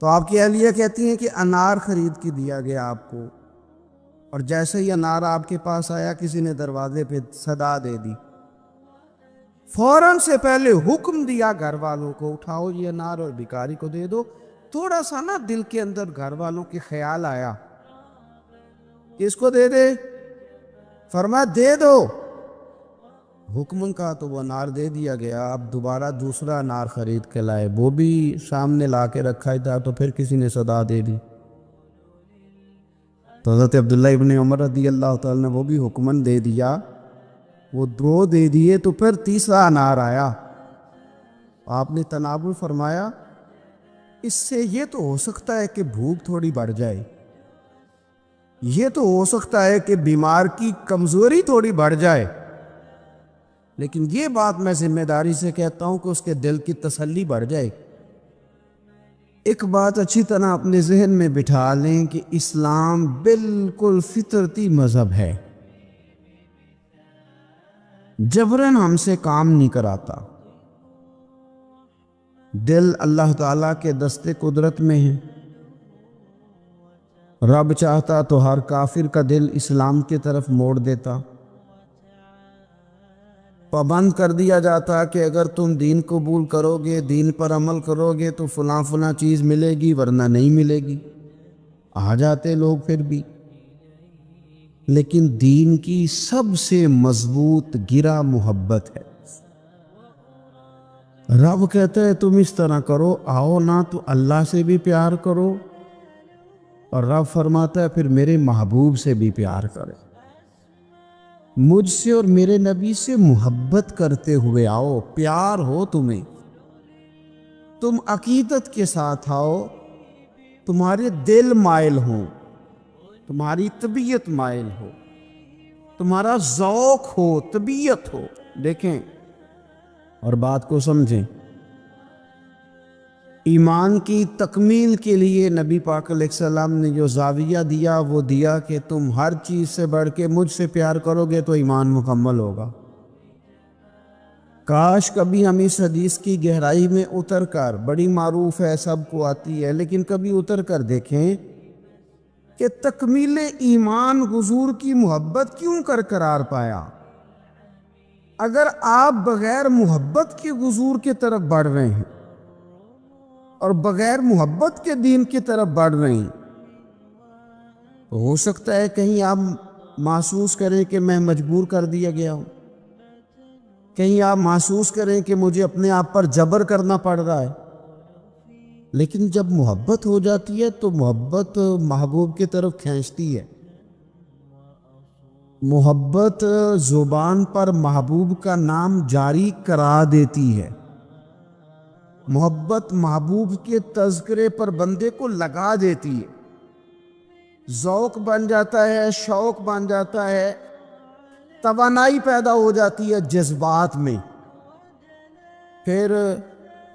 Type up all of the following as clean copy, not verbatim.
تو آپ کی اہلیہ کہتی ہیں کہ انار خرید کے دیا گیا آپ کو، اور جیسے ہی انار آپ کے پاس آیا کسی نے دروازے پہ صدا دے دی، فوراً سے پہلے حکم دیا گھر والوں کو اٹھاؤ یہ انار اور بھکاری کو دے دو۔ تھوڑا سا نا دل کے اندر گھر والوں کے خیال آیا کہ اس کو دے دے، فرمایا دے دو، حکم کا تو وہ انار دے دیا گیا۔ اب دوبارہ دوسرا انار خرید کے لائے، وہ بھی سامنے لا کے رکھا ہی تھا، تو پھر کسی نے صدا دے دی۔ تو حضرت عبداللہ ابن عمر رضی اللہ تعالیٰ نے وہ بھی حکمن دے دیا، وہ دو دے دیے تو پھر تیسرا انار آیا۔ آپ نے تناول فرمایا اس سے یہ تو ہو سکتا ہے کہ بھوک تھوڑی بڑھ جائے، یہ تو ہو سکتا ہے کہ بیمار کی کمزوری تھوڑی بڑھ جائے، لیکن یہ بات میں ذمہ داری سے کہتا ہوں کہ اس کے دل کی تسلی بڑھ جائے۔ ایک بات اچھی طرح اپنے ذہن میں بٹھا لیں کہ اسلام بالکل فطرتی مذہب ہے، جبراً ہم سے کام نہیں کراتا۔ دل اللہ تعالیٰ کے دست قدرت میں ہے، رب چاہتا تو ہر کافر کا دل اسلام کی طرف موڑ دیتا، پابند کر دیا جاتا کہ اگر تم دین قبول کرو گے، دین پر عمل کرو گے تو فلاں فلاں چیز ملے گی ورنہ نہیں ملے گی، آ جاتے لوگ پھر بھی۔ لیکن دین کی سب سے مضبوط گرہ محبت ہے۔ رب کہتا ہے تم اس طرح کرو، آؤ نا تو اللہ سے بھی پیار کرو، اور رب فرماتا ہے پھر میرے محبوب سے بھی پیار کرے، مجھ سے اور میرے نبی سے محبت کرتے ہوئے آؤ، پیار ہو تمہیں، تم عقیدت کے ساتھ آؤ، تمہارے دل مائل ہوں، تمہاری طبیعت مائل ہو، تمہارا ذوق ہو، طبیعت ہو۔ دیکھیں اور بات کو سمجھیں، ایمان کی تکمیل کے لیے نبی پاک علیہ السلام نے جو زاویہ دیا وہ دیا کہ تم ہر چیز سے بڑھ کے مجھ سے پیار کرو گے تو ایمان مکمل ہوگا۔ کاش کبھی ہم اس حدیث کی گہرائی میں اتر کر، بڑی معروف ہے سب کو آتی ہے، لیکن کبھی اتر کر دیکھیں کہ تکمیل ایمان حضور کی محبت کیوں قرار پایا۔ اگر آپ بغیر محبت کے حضور کی طرف بڑھ رہے ہیں اور بغیر محبت کے دین کی طرف بڑھ رہے ہیں تو ہو سکتا ہے کہیں آپ محسوس کریں کہ میں مجبور کر دیا گیا ہوں، کہیں آپ محسوس کریں کہ مجھے اپنے آپ پر جبر کرنا پڑ رہا ہے۔ لیکن جب محبت ہو جاتی ہے تو محبت محبوب کی طرف کھینچتی ہے، محبت زبان پر محبوب کا نام جاری کرا دیتی ہے، محبت محبوب کے تذکرے پر بندے کو لگا دیتی ہے، ذوق بن جاتا ہے، شوق بن جاتا ہے، توانائی پیدا ہو جاتی ہے جذبات میں۔ پھر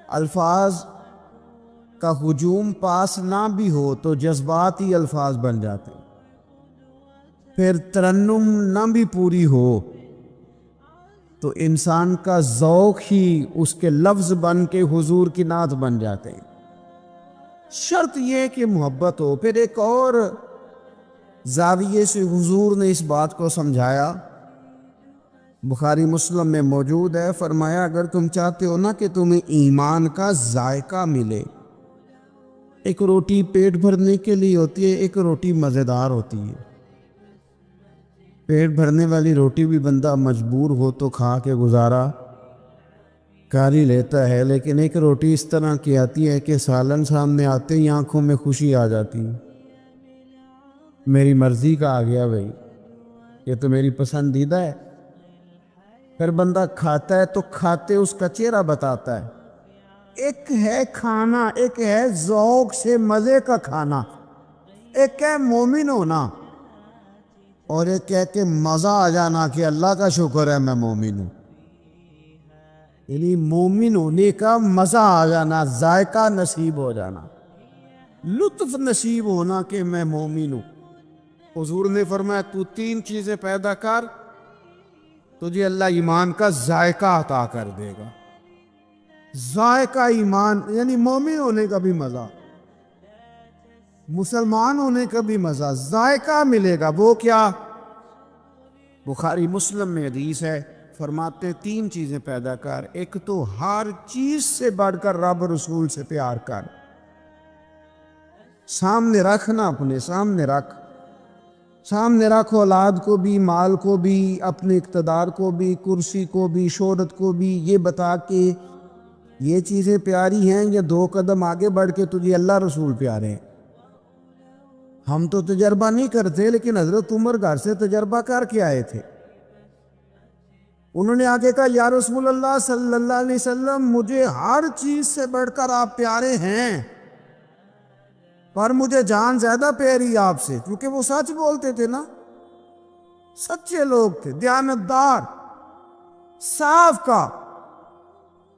الفاظ کا ہجوم پاس نہ بھی ہو تو جذبات ہی الفاظ بن جاتے ہیں، پھر ترنم نہ بھی پوری ہو تو انسان کا ذوق ہی اس کے لفظ بن کے حضور کی نعت بن جاتے ہیں۔ شرط یہ کہ محبت ہو۔ پھر ایک اور زاویے سے حضور نے اس بات کو سمجھایا، بخاری مسلم میں موجود ہے، فرمایا اگر تم چاہتے ہو نا کہ تمہیں ایمان کا ذائقہ ملے، ایک روٹی پیٹ بھرنے کے لیے ہوتی ہے، ایک روٹی مزیدار ہوتی ہے۔ پیٹ بھرنے والی روٹی بھی بندہ مجبور ہو تو کھا کے گزارا کر ہی لیتا ہے، لیکن ایک روٹی اس طرح کی آتی ہے کہ سالن سامنے آتے ہی آنکھوں میں خوشی آ جاتی ہے، میری مرضی کا آ گیا بھائی، یہ تو میری پسندیدہ ہے۔ پھر بندہ کھاتا ہے تو کھاتے اس کا چہرہ بتاتا ہے۔ ایک ہے کھانا، ایک ہے ذوق سے مزے کا کھانا، ایک ہے مومن ہونا، اور ایک ہے کہ مزہ آ جانا کہ اللہ کا شکر ہے میں مومن ہوں۔ یعنی مومن ہونے کا مزہ آ جانا، ذائقہ نصیب ہو جانا، لطف نصیب ہونا کہ میں مومن ہوں۔ حضور نے فرمایا تو تین چیزیں پیدا کر، تجھے اللہ ایمان کا ذائقہ عطا کر دے گا۔ ذائقہ ایمان یعنی مومن ہونے کا بھی مزہ، مسلمان ہونے کا بھی مزہ، ذائقہ ملے گا۔ وہ کیا؟ بخاری مسلم میں حدیث ہے، فرماتے ہیں 3 چیزیں پیدا کر۔ ایک تو ہر چیز سے بڑھ کر رب رسول سے پیار کر، سامنے رکھنا، اپنے سامنے رکھ، سامنے رکھ اولاد کو بھی، مال کو بھی، اپنے اقتدار کو بھی، کرسی کو بھی، شہرت کو بھی، یہ بتا کہ یہ چیزیں پیاری ہیں، یا 2 قدم آگے بڑھ کے تجھے اللہ رسول پیارے ہیں۔ ہم تو تجربہ نہیں کرتے، لیکن حضرت عمر گھر سے تجربہ کر کے آئے تھے۔ انہوں نے آگے کہا یا رسول اللہ صلی اللہ علیہ وسلم، مجھے ہر چیز سے بڑھ کر آپ پیارے ہیں، پر مجھے جان زیادہ پیاری آپ سے، کیونکہ وہ سچ بولتے تھے نا، سچے لوگ تھے، دیانتدار، صاف کا۔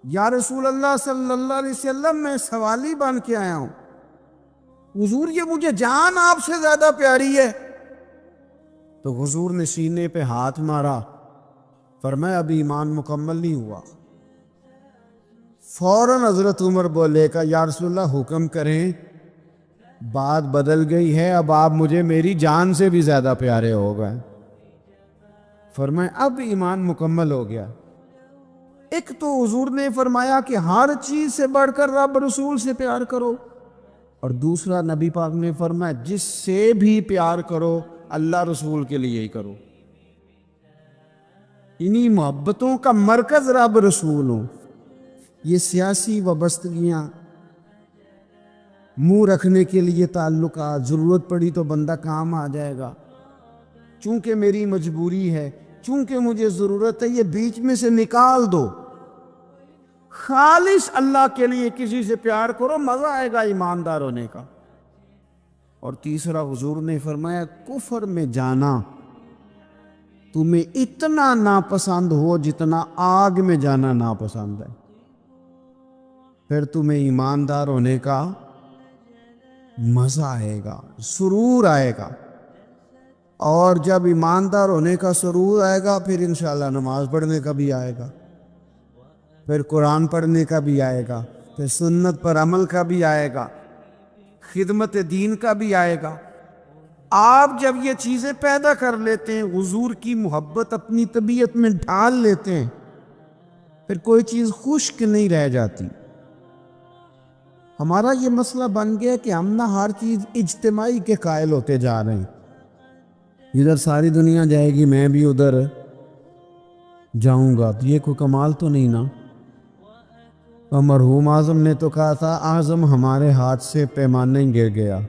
یا رسول اللہ صلی اللہ علیہ وسلم، میں سوالی بن کے آیا ہوں، حضور یہ مجھے جان آپ سے زیادہ پیاری ہے۔ تو حضور نے سینے پہ ہاتھ مارا، فرمایا ابھی ایمان مکمل نہیں ہوا۔ فوراً حضرت عمر بولے کہ یا رسول اللہ حکم کریں، بات بدل گئی ہے، اب آپ مجھے میری جان سے بھی زیادہ پیارے ہو گئے۔ فرمایا اب ایمان مکمل ہو گیا۔ ایک تو حضور نے فرمایا کہ ہر چیز سے بڑھ کر رب رسول سے پیار کرو، اور دوسرا نبی پاک نے فرمایا جس سے بھی پیار کرو اللہ رسول کے لیے ہی کرو۔ انہی محبتوں کا مرکز رب رسول ہوں۔ یہ سیاسی وابستگیاں، منہ رکھنے کے لیے تعلقات، ضرورت پڑی تو بندہ کام آ جائے گا، چونکہ میری مجبوری ہے، چونکہ مجھے ضرورت ہے، یہ بیچ میں سے نکال دو۔ خالص اللہ کے لیے کسی سے پیار کرو، مزہ آئے گا ایماندار ہونے کا۔ اور تیسرا حضور نے فرمایا کفر میں جانا تمہیں اتنا ناپسند ہو جتنا آگ میں جانا ناپسند ہے، پھر تمہیں ایماندار ہونے کا مزہ آئے گا، سرور آئے گا۔ اور جب ایماندار ہونے کا سرور آئے گا، پھر انشاءاللہ نماز پڑھنے کا بھی آئے گا، پھر قرآن پڑھنے کا بھی آئے گا، پھر سنت پر عمل کا بھی آئے گا، خدمت دین کا بھی آئے گا۔ آپ جب یہ چیزیں پیدا کر لیتے ہیں، حضور کی محبت اپنی طبیعت میں ڈھال لیتے ہیں، پھر کوئی چیز خشک نہیں رہ جاتی۔ ہمارا یہ مسئلہ بن گیا کہ ہم نہ ہر چیز اجتماعی کے قائل ہوتے جا رہے ہیں، ادھر ساری دنیا جائے گی میں بھی ادھر جاؤں گا، تو یہ کوئی کمال تو نہیں نا۔ اور مرحوم اعظم نے تو کہا تھا اعظم ہمارے ہاتھ سے پیمانہ ہی گر گیا،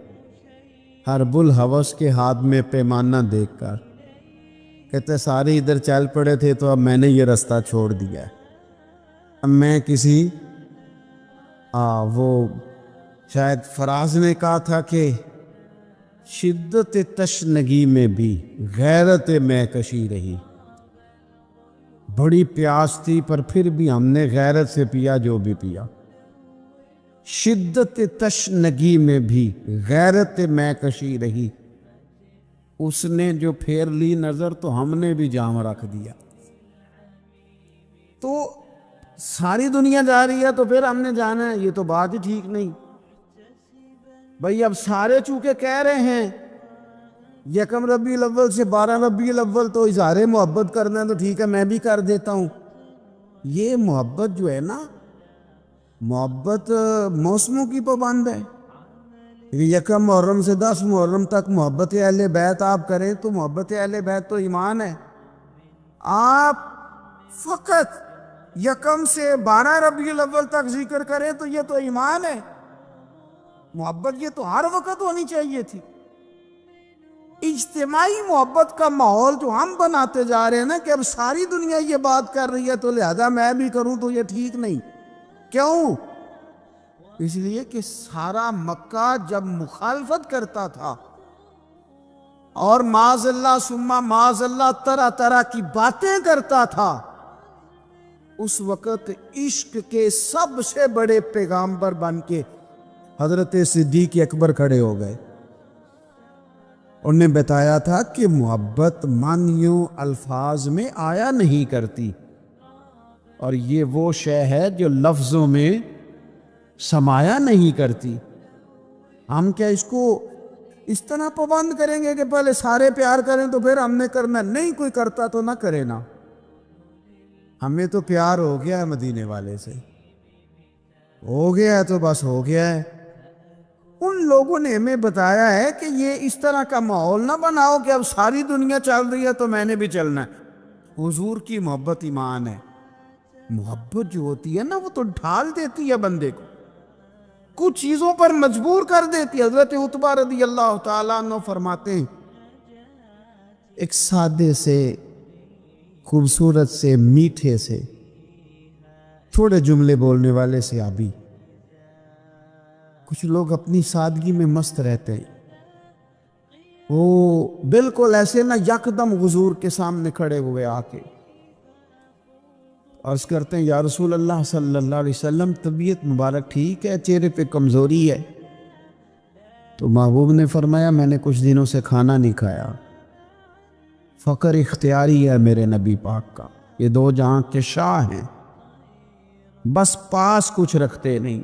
حرب الحوث کے ہاتھ میں پیمانہ دیکھ کر، کہتے سارے ادھر چل پڑے تھے تو اب میں نے یہ رستہ چھوڑ دیا ہے، اب میں کسی وہ شاید فراز نے کہا تھا کہ شدت تشنگی میں بھی غیرت میں کشی رہی، بڑی پیاس تھی پر پھر بھی ہم نے غیرت سے پیا جو بھی پیا۔ شدت تشنگی میں بھی غیرت میں کشی رہی، اس نے جو پھیر لی نظر تو ہم نے بھی جام رکھ دیا۔ تو ساری دنیا جا رہی ہے تو پھر ہم نے جانا ہے، یہ تو بات ہی ٹھیک نہیں بھئی۔ اب سارے چونکہ کہہ رہے ہیں 1 ربیع الاول سے 12 ربیع الاول تو اظہار محبت کرنا ہے، تو ٹھیک ہے میں بھی کر دیتا ہوں۔ یہ محبت جو ہے نا، محبت موسموں کی پابند ہے۔ 1 محرم سے 10 محرم تک محبت اہل بیت آپ کریں تو محبت اہل بیت تو ایمان ہے۔ آپ فقط 1 سے 12 ربیع الاول تک ذکر کریں تو یہ تو ایمان ہے۔ محبت یہ تو ہر وقت ہونی چاہیے تھی۔ اجتماعی محبت کا ماحول جو ہم بناتے جا رہے ہیں نا، کہ اب ساری دنیا یہ بات کر رہی ہے تو لہذا میں بھی کروں، تو یہ ٹھیک نہیں۔ کیوں؟ اس لیے کہ سارا مکہ جب مخالفت کرتا تھا اور معاذ اللہ ثم معاذ اللہ طرح طرح کی باتیں کرتا تھا، اس وقت عشق کے سب سے بڑے پیغامبر بن کے حضرت صدیق اکبر کھڑے ہو گئے۔ انہوں نے بتایا تھا کہ محبت معنیوں الفاظ میں آیا نہیں کرتی، اور یہ وہ شے ہے جو لفظوں میں سمایا نہیں کرتی۔ ہم کیا اس کو اس طرح پابند کریں گے کہ پہلے سارے پیار کریں تو پھر ہم نے کرنا نہیں، کوئی کرتا تو نہ کرے نا. ہمیں تو پیار ہو گیا ہے مدینے والے سے، ہو گیا ہے تو بس ہو گیا ہے. ان لوگوں نے ہمیں بتایا ہے کہ یہ اس طرح کا ماحول نہ بناؤ کہ اب ساری دنیا چل رہی ہے تو میں نے بھی چلنا ہے. حضور کی محبت ایمان ہے. محبت جو ہوتی ہے نا وہ تو ڈھال دیتی ہے بندے کو، کچھ چیزوں پر مجبور کر دیتی ہے. حضرت عتبہ رضی اللہ تعالیٰ عنہ فرماتے ہیں ایک سادے سے، خوبصورت سے، میٹھے سے، تھوڑے جملے بولنے والے صحابی. کچھ لوگ اپنی سادگی میں مست رہتے ہیں، وہ بالکل ایسے نہ یکدم حضور کے سامنے کھڑے ہوئے آ کے عرض کرتے ہیں یا رسول اللہ صلی اللہ علیہ وسلم طبیعت مبارک ٹھیک ہے، چہرے پہ کمزوری ہے. تو محبوب نے فرمایا میں نے کچھ دنوں سے کھانا نہیں کھایا. فقر اختیاری ہے میرے نبی پاک کا، یہ دو جہاں کے شاہ ہیں، بس پاس کچھ رکھتے نہیں،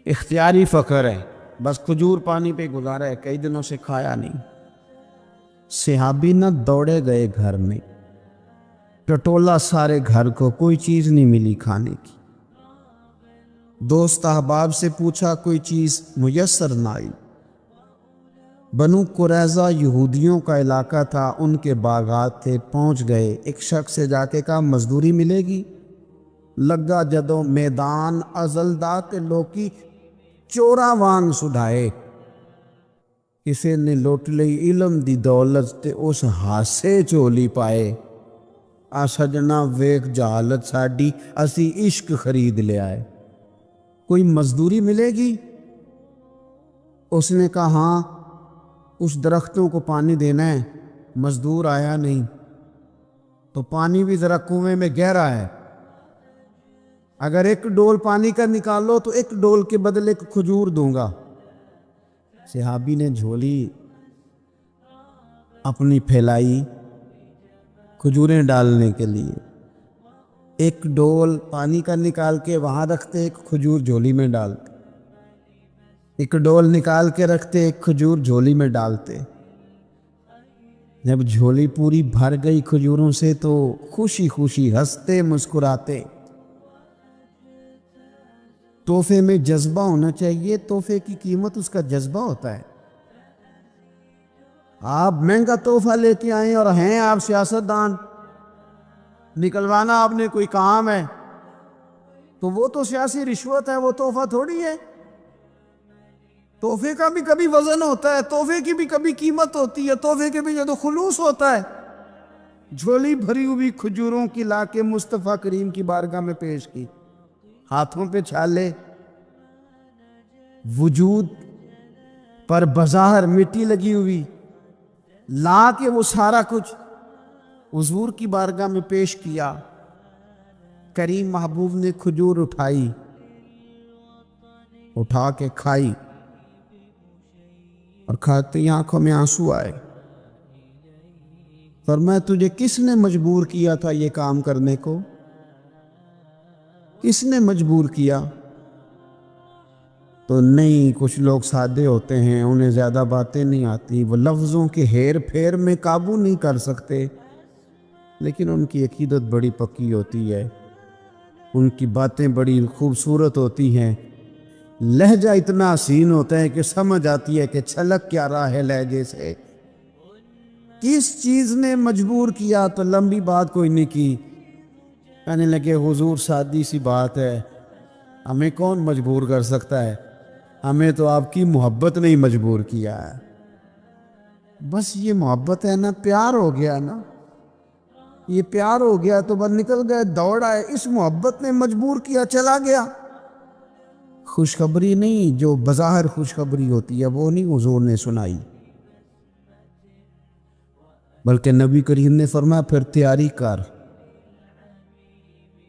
اختیاری فقر ہے، بس کھجور پانی پہ گزارا ہے، کئی دنوں سے کھایا نہیں. صحابی نہ دوڑے گئے گھر میں، ٹٹولا سارے گھر کو، کوئی چیز نہیں ملی کھانے کی. دوست احباب سے پوچھا، کوئی چیز میسر نہ آئی. بنو قریظہ یہودیوں کا علاقہ تھا، ان کے باغات تھے، پہنچ گئے. ایک شخص سے جا کے کہا مزدوری ملے گی؟ لگا جدوں میدان ازلدا تے لوکی چورا وانگ سڈھائے. کسی نے لوٹ لئی علم دی دولت تے اس ہاسے چولی پائے. آ سجنا ویکھ جہالت ساڈی، اسی عشق خرید لیا ہے. کوئی مزدوری ملے گی؟ اس نے کہا ہاں، اس درختوں کو پانی دینا ہے. مزدور آیا نہیں تو پانی بھی ذرا کنویں میں گہرا ہے، اگر ایک ڈول پانی کا نکالو تو ایک ڈول کے بدلے ایک کھجور دوں گا. صحابی نے جھولی اپنی پھیلائی کھجوریں ڈالنے کے لیے، ایک ڈول پانی کا نکال کے وہاں رکھتے، ایک کھجور جھولی میں ڈالتے، ایک ڈول نکال کے رکھتے، ایک کھجور جھولی میں ڈالتے. جب جھولی پوری بھر گئی کھجوروں سے تو خوشی خوشی ہنستے مسکراتے. تحفے میں جذبہ ہونا چاہیے، تحفے کی قیمت اس کا جذبہ ہوتا ہے. آپ مہنگا تحفہ لے کے آئیں اور ہیں آپ سیاستدان، نکلوانا آپ نے کوئی کام ہے تو وہ تو سیاسی رشوت ہے، وہ تحفہ تھوڑی ہے. تحفے کا بھی کبھی وزن ہوتا ہے، تحفے کی بھی کبھی قیمت ہوتی ہے، تحفے کے بھی جو خلوص ہوتا ہے. جھولی بھری ہوئی کھجوروں کی لا کے مصطفیٰ کریم کی بارگاہ میں پیش کی، ہاتھوں پہ چھالے، وجود پر بظاہر مٹی لگی ہوئی، لا کے وہ سارا کچھ حضور کی بارگاہ میں پیش کیا. کریم محبوب نے کھجور اٹھائی، اٹھا کے کھائی، اور کھاتے ہی آنکھوں میں آنسو آئے. فرمایا تجھے کس نے مجبور کیا تھا یہ کام کرنے کو؟ کس نے مجبور کیا؟ تو نہیں، کچھ لوگ سادے ہوتے ہیں، انہیں زیادہ باتیں نہیں آتی، وہ لفظوں کے ہیر پھیر میں قابو نہیں کر سکتے، لیکن ان کی عقیدت بڑی پکی ہوتی ہے، ان کی باتیں بڑی خوبصورت ہوتی ہیں، لہجہ اتنا حسین ہوتا ہے کہ سمجھ آتی ہے کہ چھلک کیا رہا ہے لہجے سے. کس چیز نے مجبور کیا؟ تو لمبی بات کوئی نہیں کی، کہنے لگے حضور سادی سی بات ہے، ہمیں کون مجبور کر سکتا ہے، ہمیں تو آپ کی محبت نے ہی مجبور کیا ہے. بس یہ محبت ہے نا، پیار ہو گیا نا، یہ پیار ہو گیا تو بس نکل گئے، دوڑ آئے، اس محبت نے مجبور کیا، چلا گیا. خوشخبری نہیں، جو بظاہر خوشخبری ہوتی ہے وہ نہیں حضور نے سنائی، بلکہ نبی کریم نے فرمایا پھر تیاری کر.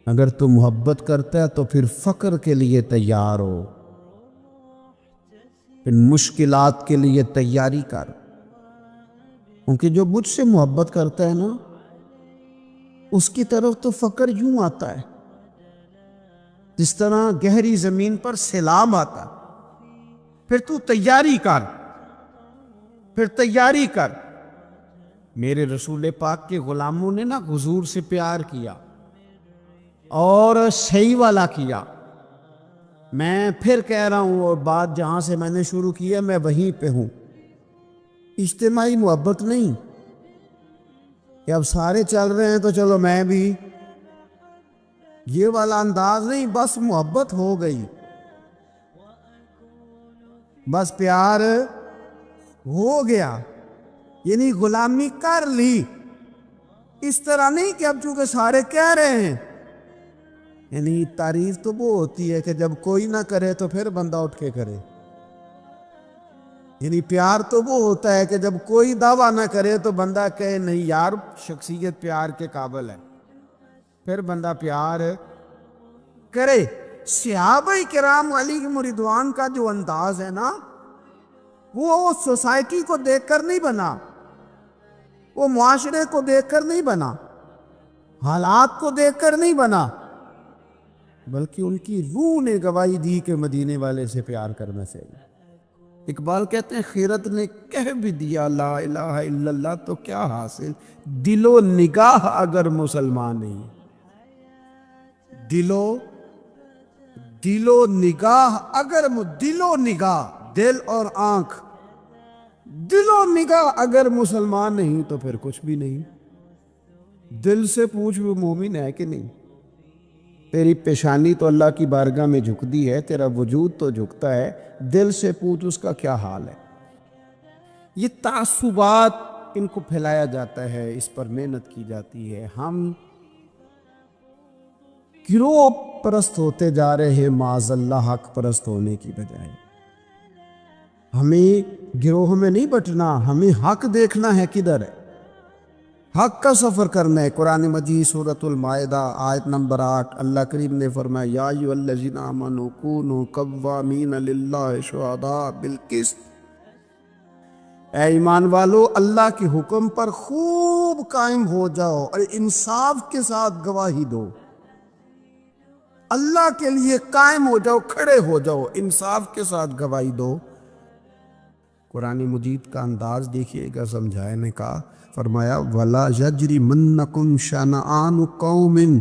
اگر تو محبت کرتا ہے تو پھر فقر کے لیے تیار ہو، پھر مشکلات کے لیے تیاری کر. کیونکہ جو مجھ سے محبت کرتا ہے نا، اس کی طرف تو فقر یوں آتا ہے جس طرح گہری زمین پر سیلاب آتا. پھر تو تیاری کر، پھر تیاری کر. میرے رسول پاک کے غلاموں نے نا حضور سے پیار کیا اور صحیح والا کیا. میں پھر کہہ رہا ہوں، اور بات جہاں سے میں نے شروع کی ہے میں وہیں پہ ہوں. اجتماعی محبت نہیں کہ اب سارے چل رہے ہیں تو چلو میں بھی، یہ والا انداز نہیں. بس محبت ہو گئی، بس پیار ہو گیا، یعنی غلامی کر لی. اس طرح نہیں کہ اب چونکہ سارے کہہ رہے ہیں. یعنی تعریف تو وہ ہوتی ہے کہ جب کوئی نہ کرے تو پھر بندہ اٹھ کے کرے. یعنی پیار تو وہ ہوتا ہے کہ جب کوئی دعویٰ نہ کرے تو بندہ کہے نہیں یار شخصیت پیار کے قابل ہے، پھر بندہ پیار کرے. صحابہ کرام علیہم رضوان کا جو انداز ہے نا، وہ سوسائٹی کو دیکھ کر نہیں بنا، وہ معاشرے کو دیکھ کر نہیں بنا، حالات کو دیکھ کر نہیں بنا، بلکہ ان کی روح نے گواہی دی کہ مدینے والے سے پیار کرنا چاہیے. اقبال کہتے ہیں خیرت نے کہہ بھی دیا لا الہ الا اللہ تو کیا حاصل، دل و نگاہ اگر مسلمان نہیں. دل و نگاہ اگر دل و نگاہ، دل اور آنکھ، دل و نگاہ اگر مسلمان نہیں تو پھر کچھ بھی نہیں. دل سے پوچھ وہ مومن ہے کہ نہیں. تیری پیشانی تو اللہ کی بارگاہ میں جھکتی ہے، تیرا وجود تو جھکتا ہے، دل سے پوچھ اس کا کیا حال ہے. یہ تعصبات ان کو پھیلایا جاتا ہے، اس پر محنت کی جاتی ہے. ہم گروہ پرست ہوتے جا رہے ہیں معاذ اللہ حق پرست ہونے کی بجائے. ہمیں گروہ میں نہیں بٹنا، ہمیں حق دیکھنا ہے کدھر ہے، حق کا سفر کرنا ہے. قرآن مجید سورۃ المائدہ آیت نمبر 8 اللہ کریم نے فرمایا یا ایھا الذین آمنوا کونوا قوامین للہ شہداء بالقسط. اے ایمان والو اللہ کے حکم پر خوب قائم ہو جاؤ اور انصاف کے ساتھ گواہی دو. اللہ کے لیے قائم ہو جاؤ، کھڑے ہو جاؤ، انصاف کے ساتھ گواہی دو. قرآن مجید کا انداز دیکھیے گا سمجھانے کا. فرمایا وَلَا يَجْرِمَنَّكُمْ شَنَآنُ قَوْمٍ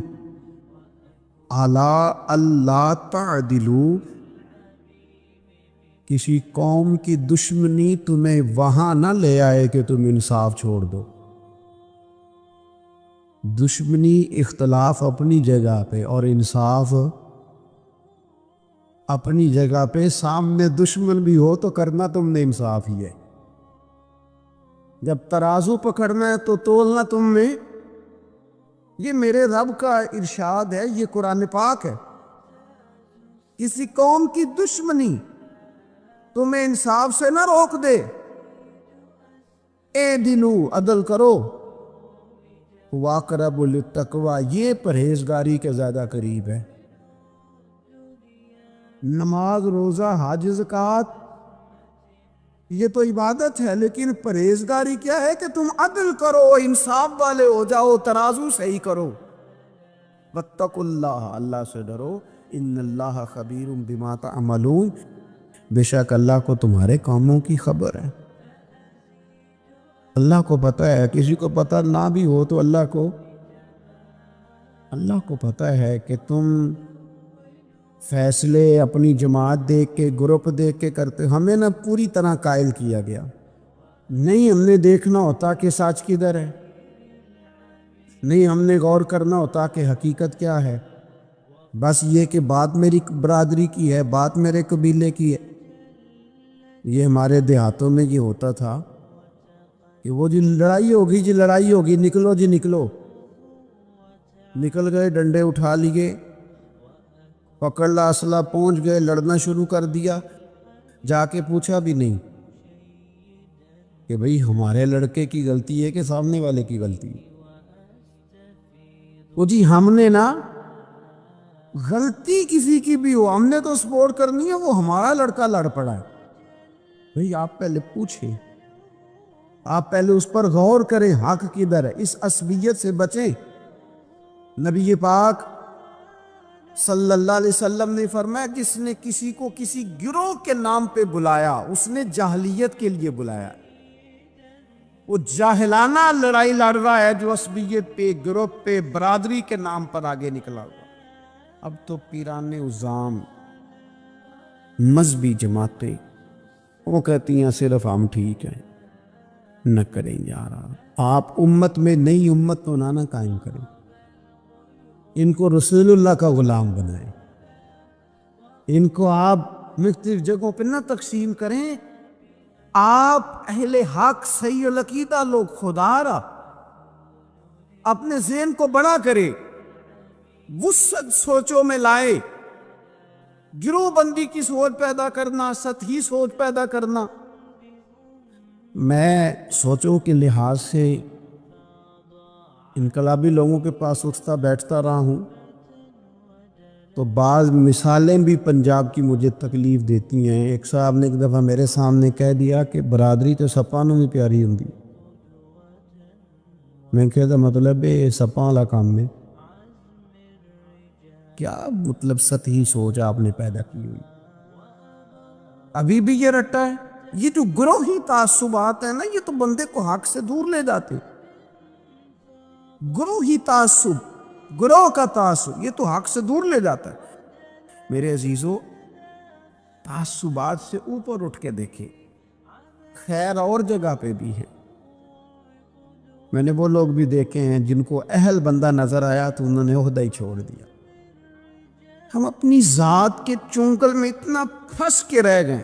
عَلَىٰ أَلَّا تَعْدِلُوا. کسی قوم کی دشمنی تمہیں وہاں نہ لے آئے کہ تم انصاف چھوڑ دو. دشمنی اختلاف اپنی جگہ پہ اور انصاف اپنی جگہ پہ. سامنے دشمن بھی ہو تو کرنا تم نے انصاف ہی ہے. جب ترازو پکڑنا ہے تو تولنا تم نے. یہ میرے رب کا ارشاد ہے، یہ قرآن پاک ہے. کسی قوم کی دشمنی تمہیں انصاف سے نہ روک دے. اے دلو عدل کرو، واقرب للتقویٰ یہ پرہیزگاری کے زیادہ قریب ہے. نماز روزہ حج زکوٰۃ یہ تو عبادت ہے، لیکن پرہیزگاری کیا ہے کہ تم عدل کرو، انصاف والے ہو جاؤ، ترازو صحیح کرو. واتقوا اللہ اللہ سے ڈرو، ان اللہ خبیر بما تعملون بے شک اللہ کو تمہارے کاموں کی خبر ہے. اللہ کو پتہ ہے، کسی کو پتہ نہ بھی ہو تو اللہ کو پتہ ہے کہ تم فیصلے اپنی جماعت دیکھ کے گروپ دیکھ کے کرتے. ہمیں نہ پوری طرح قائل کیا گیا نہیں. ہم نے دیکھنا ہوتا کہ سچ کدھر ہے، نہیں ہم نے غور کرنا ہوتا کہ حقیقت کیا ہے. بس یہ کہ بات میری برادری کی ہے، بات میرے قبیلے کی ہے. یہ ہمارے دیہاتوں میں یہ ہوتا تھا کہ وہ جی لڑائی ہوگی نکلو جی نکلو. نکل گئے، ڈنڈے اٹھا لیے، پکڑ لا اسلحہ، پہنچ گئے، لڑنا شروع کر دیا. جا کے پوچھا بھی نہیں کہ بھئی ہمارے لڑکے کی غلطی ہے کہ سامنے والے کی غلطی ہے. وہ جی ہم نے نا غلطی کسی کی بھی ہو ہم نے تو سپورٹ کرنی ہے، وہ ہمارا لڑکا لڑ پڑا ہے. بھئی آپ پہلے پوچھیں، آپ پہلے اس پر غور کریں حق کدھر ہے. اس عصبیت سے بچیں. نبی پاک صلی اللہ علیہ وسلم نے فرمایا جس نے کسی کو کسی گروہ کے نام پہ بلایا اس نے جاہلیت کے لیے بلایا. وہ جاہلانہ لڑائی لڑ رہا ہے جو عصبیت پہ، گروپ پہ، برادری کے نام پر آگے نکلا ہوا۔ اب تو پیران عظام، مذہبی جماعتیں وہ کہتی ہیں صرف ہم ٹھیک ہیں، نہ کریں یارا۔ آپ امت میں نئی امت تو نہ قائم کریں، ان کو رسول اللہ کا غلام بنائیں، ان کو آپ مختلف جگہوں پہ نہ تقسیم کریں۔ آپ اہل حق صحیح العقیدہ لوگ، خدا را اپنے ذہن کو بڑا کرے، وسعت سوچوں میں لائے، گروہ بندی کی سوچ پیدا کرنا، سطحی سوچ پیدا کرنا۔ میں سوچوں کے لحاظ سے انقلابی لوگوں کے پاس اٹھتا بیٹھتا رہا ہوں تو بعض مثالیں بھی پنجاب کی مجھے تکلیف دیتی ہیں۔ ایک صاحب نے ایک دفعہ میرے سامنے کہہ دیا کہ برادری تو سپانوں میں پیاری ہوں گی۔ میں کہتا مطلب ہے سپاں والا کام میں کیا مطلب سطحی سوچ آپ نے پیدا کی ہوئی؟ ابھی بھی یہ رٹا ہے۔ یہ جو گروہی تعصبات ہیں نا، یہ تو بندے کو حق سے دور لے جاتے۔ گروہی تعصب، گروہ کا تعصب، یہ تو حق سے دور لے جاتا ہے۔ میرے عزیزو، تعصبات سے اوپر اٹھ کے دیکھیں، خیر اور جگہ پہ بھی ہے۔ میں نے وہ لوگ بھی دیکھے ہیں جن کو اہل بندہ نظر آیا تو انہوں نے عہدہ ہی چھوڑ دیا۔ ہم اپنی ذات کے چنگل میں اتنا پھنس کے رہ گئے،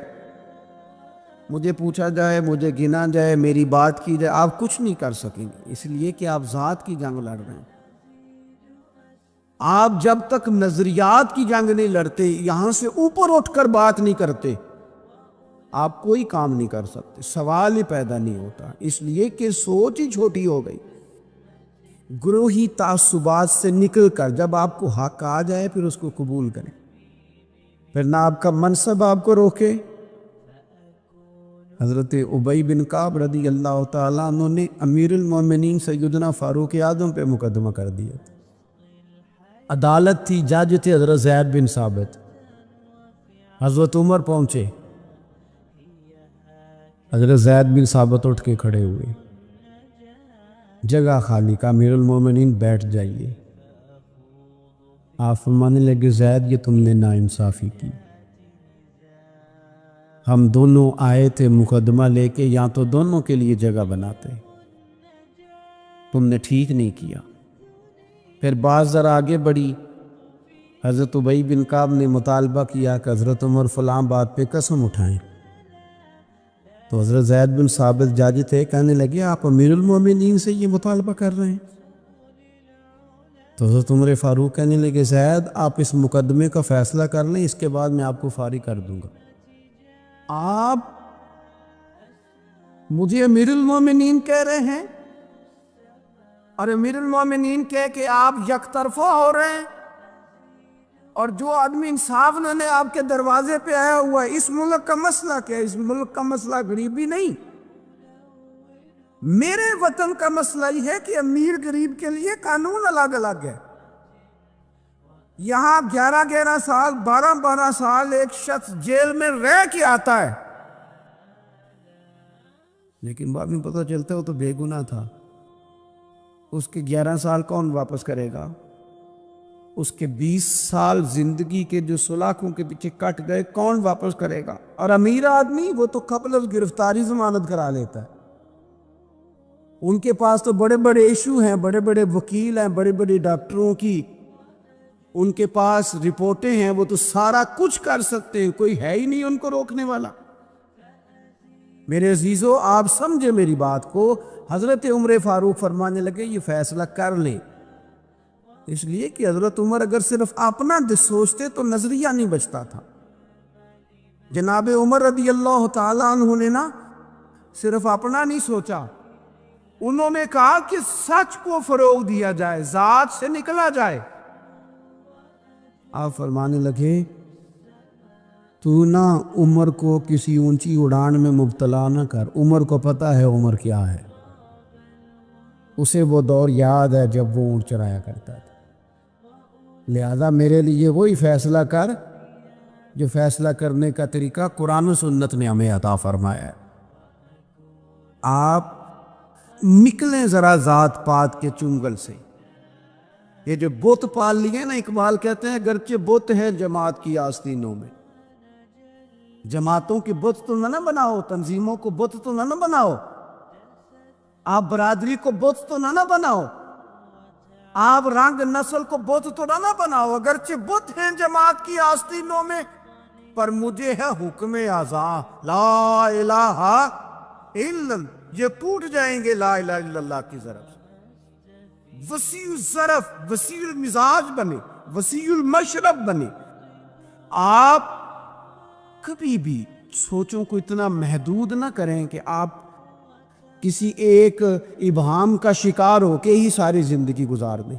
مجھے پوچھا جائے، مجھے گنا جائے، میری بات کی جائے، آپ کچھ نہیں کر سکیں گے، اس لیے کہ آپ ذات کی جنگ لڑ رہے ہیں۔ آپ جب تک نظریات کی جنگ نہیں لڑتے، یہاں سے اوپر اٹھ کر بات نہیں کرتے، آپ کوئی کام نہیں کر سکتے، سوال ہی پیدا نہیں ہوتا، اس لیے کہ سوچ ہی چھوٹی ہو گئی۔ گروہی تعصبات سے نکل کر جب آپ کو حق آ جائے پھر اس کو قبول کریں، پھر نہ آپ کا منصب آپ کو روکے۔ حضرت ابی بن کعب رضی اللہ تعالیٰ عنہ نے امیر المومنین سیدنا فاروق اعظم پہ مقدمہ کر دیا تھا۔ عدالت تھی، جج تھے حضرت زید بن ثابت۔ حضرت عمر پہنچے، حضرت زید بن ثابت اٹھ کے کھڑے ہوئے، جگہ خالی کا، امیر المومنین بیٹھ جائیے۔ آپ فرمانے لگے زید یہ تم نے ناانصافی کی، ہم دونوں آئے تھے مقدمہ لے کے، یا تو دونوں کے لیے جگہ بناتے، تم نے ٹھیک نہیں کیا۔ پھر بات ذرا آگے بڑھی، حضرت ابی بن کعب نے مطالبہ کیا کہ حضرت عمر فلاں بات پہ قسم اٹھائیں، تو حضرت زید بن ثابت جج تھے، کہنے لگے آپ امیر المومنین سے یہ مطالبہ کر رہے ہیں؟ تو حضرت عمر فاروق کہنے لگے زید آپ اس مقدمے کا فیصلہ کر لیں، اس کے بعد میں آپ کو فارغ کر دوں گا۔ آپ مجھے امیر المومنین کہہ رہے ہیں، اور امیر المومنین کہہ کہ آپ یک طرفہ ہو رہے ہیں، اور جو آدمی انصاف نے آپ کے دروازے پہ آیا ہوا ہے۔ اس ملک کا مسئلہ کیا ہے؟ اس ملک کا مسئلہ غریبی نہیں، میرے وطن کا مسئلہ یہ ہے کہ امیر غریب کے لیے قانون الگ الگ ہے۔ یہاں 11 سال 12 سال ایک شخص جیل میں رہ کے آتا ہے، لیکن بعد میں پتہ چلتا ہے وہ تو بے گناہ تھا۔ اس کے 11 سال کون واپس کرے گا؟ اس کے 20 سال زندگی کے جو سلاخوں کے پیچھے کٹ گئے کون واپس کرے گا؟ اور امیر آدمی وہ تو قبل از گرفتاری ضمانت کرا لیتا ہے۔ ان کے پاس تو بڑے بڑے ایشو ہیں، بڑے بڑے وکیل ہیں، بڑے بڑے ڈاکٹروں کی ان کے پاس رپورٹیں ہیں، وہ تو سارا کچھ کر سکتے ہیں، کوئی ہے ہی نہیں ان کو روکنے والا۔ میرے عزیزو آپ سمجھے میری بات کو۔ حضرت عمر فاروق فرمانے لگے یہ فیصلہ کر لیں، اس لیے کہ حضرت عمر اگر صرف اپنا سوچتے تو نظریہ نہیں بچتا تھا۔ جناب عمر رضی اللہ تعالیٰ عنہ نے نا صرف اپنا نہیں سوچا، انہوں نے کہا کہ سچ کو فروغ دیا جائے، ذات سے نکلا جائے۔ آپ فرمانے لگے تو نہ عمر کو کسی اونچی اڑان میں مبتلا نہ کر، عمر کو پتہ ہے عمر کیا ہے، اسے وہ دور یاد ہے جب وہ اونٹ چرایا کرتا تھا، لہذا میرے لیے وہی فیصلہ کر جو فیصلہ کرنے کا طریقہ قرآن و سنت نے ہمیں عطا فرمایا ہے۔ آپ نکلیں ذرا ذات پات کے چنگل سے. یہ جو بت پال لیے نا، اقبال کہتے ہیں گرچہ بت ہے جماعت کی آستینوں میں. جماعتوں کی بت تو نہ بناؤ، تنظیموں کو بت تو نہ بناؤ، آپ برادری کو بت تو نہ بناؤ، آپ رنگ نسل کو بت تو نہ بناؤ. اگرچہ بت ہیں جماعت کی آستینوں میں، پر مجھے ہے حکم اعزاں لا الہ الا اللہ. یہ ٹوٹ جائیں گے لا الہ الا اللہ کی ضرب سے. وسیع الظرف، وسیع المزاج بنے، وسیع المشرب بنے. آپ کبھی بھی سوچوں کو اتنا محدود نہ کریں کہ آپ کسی ایک ابہام کا شکار ہو کے ہی ساری زندگی گزار دیں.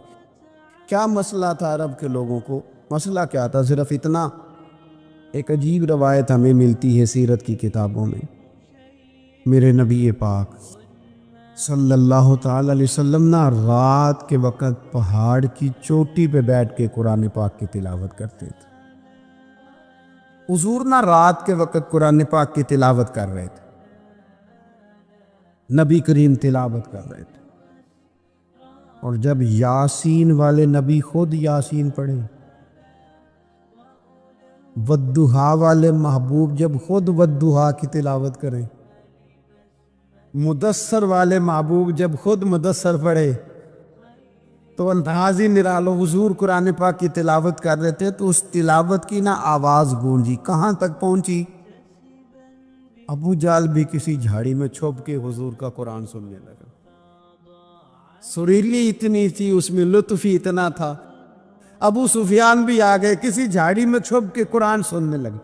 کیا مسئلہ تھا عرب کے لوگوں کو؟ مسئلہ کیا تھا؟ صرف اتنا. ایک عجیب روایت ہمیں ملتی ہے سیرت کی کتابوں میں. میرے نبی پاک صلی اللہ تعالی علیہ وسلم نا رات کے وقت پہاڑ کی چوٹی پہ بیٹھ کے قرآن پاک کی تلاوت کرتے تھے. حضور نا رات کے وقت قرآن پاک کی تلاوت کر رہے تھے. نبی کریم تلاوت کر رہے تھے، اور جب یاسین والے نبی خود یاسین پڑھے، والضحیٰ والے محبوب جب خود والضحیٰ کی تلاوت کریں، مدثر والے محبوب جب خود مدثر پڑھے، تو انداز ہی نرالو. حضور قرآن پاک کی تلاوت کر رہے تھے تو اس تلاوت کی نا آواز گونجی. کہاں تک پہنچی؟ ابو جال بھی کسی جھاڑی میں چھپ کے حضور کا قرآن سننے لگا. سریلی اتنی تھی، اس میں لطف ہی اتنا تھا. ابو سفیان بھی آ گئے، کسی جھاڑی میں چھپ کے قرآن سننے لگے.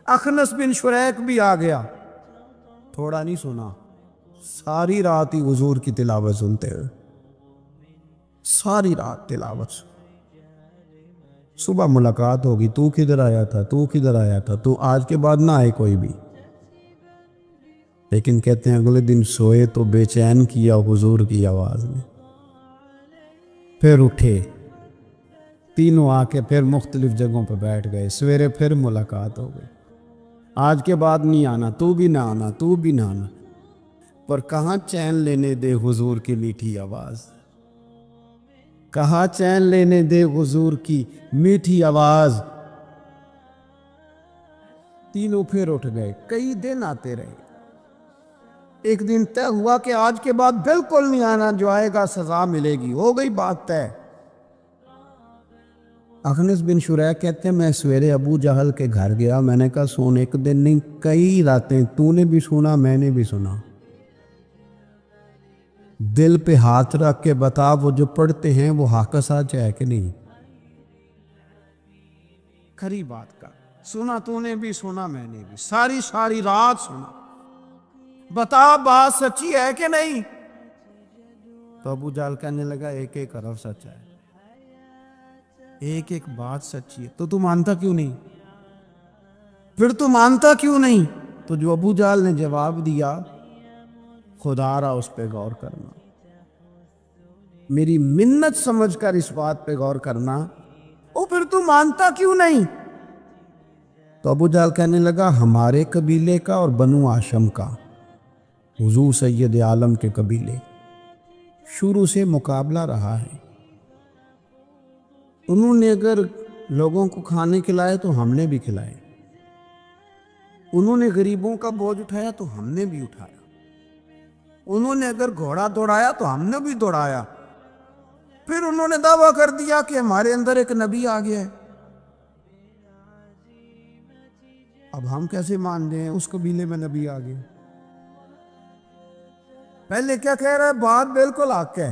اخنس بن شریک بھی آ گیا. تھوڑا نہیں سنا، ساری رات ہی حضور کی تلاوت سنتے ہوئے، ساری رات تلاوت. صبح ملاقات ہوگی، تو کدھر آیا تھا، تو کدھر آیا تھا، تو آج کے بعد نہ آئے کوئی بھی. لیکن کہتے ہیں اگلے دن سوئے تو بے چین کیا حضور کی آواز نے. پھر اٹھے، تینوں آ کے پھر مختلف جگہوں پہ بیٹھ گئے. سویرے پھر ملاقات ہو گئی. آج کے بعد نہیں آنا، تو بھی نہ آنا، تو بھی نہ آنا. پر کہاں چین لینے دے حضور کی میٹھی آواز، کہاں چین لینے دے حضور کی میٹھی آواز. تینوں پھر اٹھ گئے. کئی دن آتے رہے. ایک دن طے ہوا کہ آج کے بعد بالکل نہیں آنا، جو آئے گا سزا ملے گی. ہو گئی بات طے. اخنس بن شریک کہتے ہیں میں سویرے ابو جہل کے گھر گیا. میں نے کہا سن، ایک دن نہیں کئی راتیں تو نے بھی سنا، میں نے بھی سنا. دل پہ ہاتھ رکھ کے بتا، وہ جو پڑھتے ہیں وہ حق سچ ہے کہ نہیں؟ کھری بات کا سنا، تو نے بھی سنا، میں نے بھی، ساری رات سنا. بتا بات سچی ہے کہ نہیں؟ تو ابو جہل کہنے لگا ایک ایک حرف سچ ہے، ایک ایک بات سچی ہے. تو تو مانتا کیوں نہیں؟ پھر تو مانتا کیوں نہیں؟ تو جو ابو جہل نے جواب دیا، خدا را اس پہ غور کرنا، میری منت سمجھ کر اس بات پہ غور کرنا. او پھر تو مانتا کیوں نہیں؟ تو ابو جہل کہنے لگا ہمارے قبیلے کا اور بنو ہاشم کا، حضور سید عالم کے قبیلے، شروع سے مقابلہ رہا ہے. انہوں نے اگر لوگوں کو کھانے کھلائے تو ہم نے بھی کھلائے. انہوں نے غریبوں کا بوجھ اٹھایا تو ہم نے بھی اٹھایا. انہوں نے اگر گھوڑا دوڑایا تو ہم نے بھی دوڑایا. پھر انہوں نے دعویٰ کر دیا کہ ہمارے اندر ایک نبی آ گیا ہے. اب ہم کیسے مان لیں اس قبیلے میں نبی آ گئے؟ پہلے کیا کہہ رہا ہے؟ بات بالکل حق ہے.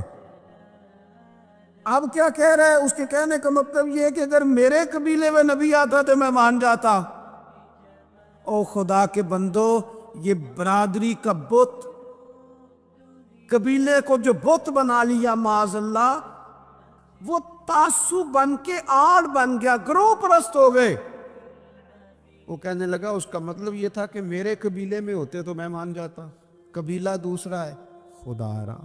اب کیا کہہ رہا ہے؟ اس کے کہنے کا مطلب یہ ہے کہ اگر میرے قبیلے میں نبی آتا تو میں مان جاتا. او خدا کے بندو، یہ برادری کا بت، قبیلے کو جو بت بنا لیا معاذ اللہ، وہ تعصب بن کے آڑ بن گیا، گروہ پرست ہو گئے. وہ کہنے لگا اس کا مطلب یہ تھا کہ میرے قبیلے میں ہوتے تو میں مان جاتا، قبیلہ دوسرا ہے. خدا را،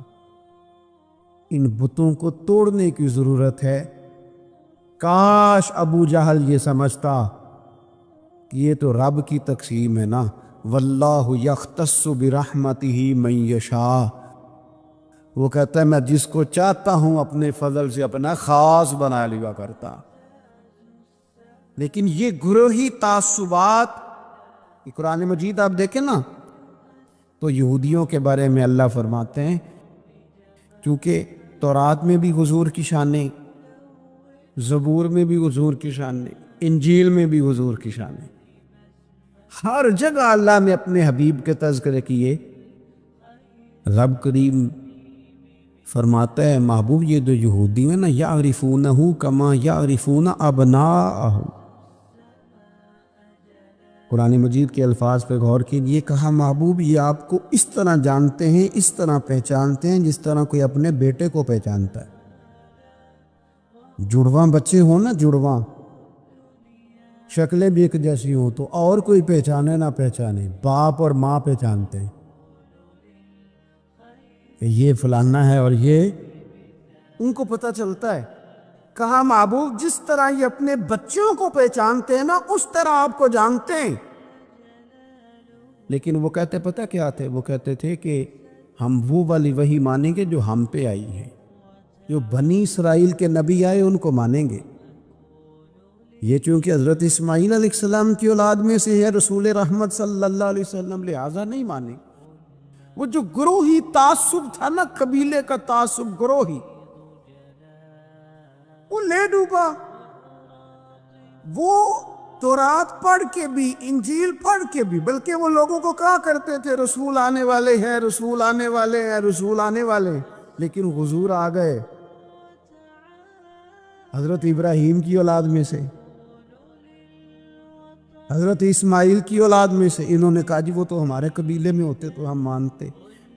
ان بتوں کو توڑنے کی ضرورت ہے. کاش ابو جہل یہ سمجھتا کہ یہ تو رب کی تقسیم ہے نا، واللہ یختص برحمتہ من یشاء. وہ کہتا ہے میں جس کو چاہتا ہوں اپنے فضل سے اپنا خاص بنا لیا کرتا. لیکن یہ گروہی تعصبات، قرآن مجید آپ دیکھیں نا تو یہودیوں کے بارے میں اللہ فرماتے ہیں کیونکہ تورات میں بھی حضور کی شانیں، زبور میں بھی حضور کی شانیں، انجیل میں بھی حضور کی شانیں، ہر جگہ اللہ نے اپنے حبیب کے تذکرے کیے. رب کریم فرماتا ہے محبوب یہ جو یہودی ہیں نا یعرفونہ کما یعرفون ابناءہم. قرآن مجید کے الفاظ پہ غور کیجیے، کہا محبوب یہ آپ کو اس طرح جانتے ہیں، اس طرح پہچانتے ہیں جس طرح کوئی اپنے بیٹے کو پہچانتا ہے. جڑواں بچے ہوں نا، جڑواں شکلیں بھی ایک جیسی ہوں تو اور کوئی پہچانے نہ پہچانے، باپ اور ماں پہچانتے ہیں کہ یہ فلانا ہے، اور یہ ان کو پتہ چلتا ہے. کہا محبوب جس طرح یہ اپنے بچوں کو پہچانتے ہیں نا اس طرح آپ کو جانتے ہیں. لیکن وہ کہتے پتہ کیا تھے؟ وہ کہتے تھے کہ ہم وہ والی وحی مانیں گے جو ہم پہ آئی ہے، جو بنی اسرائیل کے نبی آئے ان کو مانیں گے. یہ چونکہ حضرت اسماعیل علیہ السلام کی اولاد میں سے ہے رسول رحمت صلی اللہ علیہ وسلم، لہٰذا نہیں مانیں. وہ جو گروہی تعصب تھا نا، قبیلے کا تعصب گروہی، وہ لے ڈوبا. وہ تورات پڑھ کے بھی، انجیل پڑھ کے بھی، بلکہ وہ لوگوں کو کہا کرتے تھے رسول آنے والے ہیں، رسول آنے والے ہیں، رسول آنے والے ہیں. لیکن حضور آ گئے حضرت ابراہیم کی اولاد میں سے، حضرت اسماعیل کی اولاد میں سے. انہوں نے کہا جی وہ تو ہمارے قبیلے میں ہوتے تو ہم مانتے.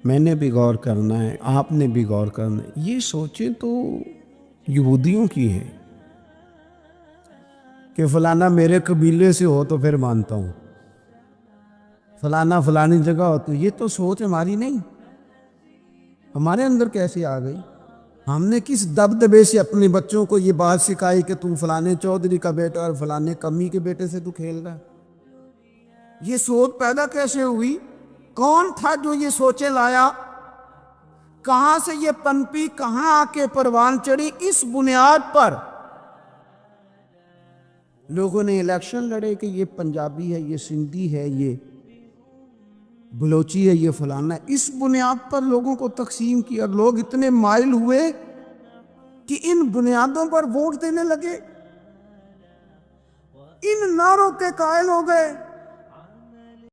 میں نے بھی غور کرنا ہے، آپ نے بھی غور کرنا ہے. یہ سوچیں تو یہودیوں کی ہے کہ فلانا میرے قبیلے سے ہو تو پھر مانتا ہوں، فلانا فلانی جگہ ہو تو. یہ تو سوچ ہماری نہیں، ہمارے اندر کیسے آ گئی؟ ہم نے کس دبدبے سے اپنے بچوں کو یہ بات سکھائی کہ تم فلانے چودھری کا بیٹا اور فلانے کمی کے بیٹے سے تو کھیل رہا ہے؟ یہ سوچ پیدا کیسے ہوئی؟ کون تھا جو یہ سوچے لایا؟ کہاں سے یہ پنپی، کہاں آ کے پروان چڑھی؟ اس بنیاد پر لوگوں نے الیکشن لڑے کہ یہ پنجابی ہے، یہ سندھی ہے، یہ بلوچی ہے، یہ فلانا ہے. اس بنیاد پر لوگوں کو تقسیم کیا. لوگ اتنے مائل ہوئے کہ ان بنیادوں پر ووٹ دینے لگے، ان نعروں کے قائل ہو گئے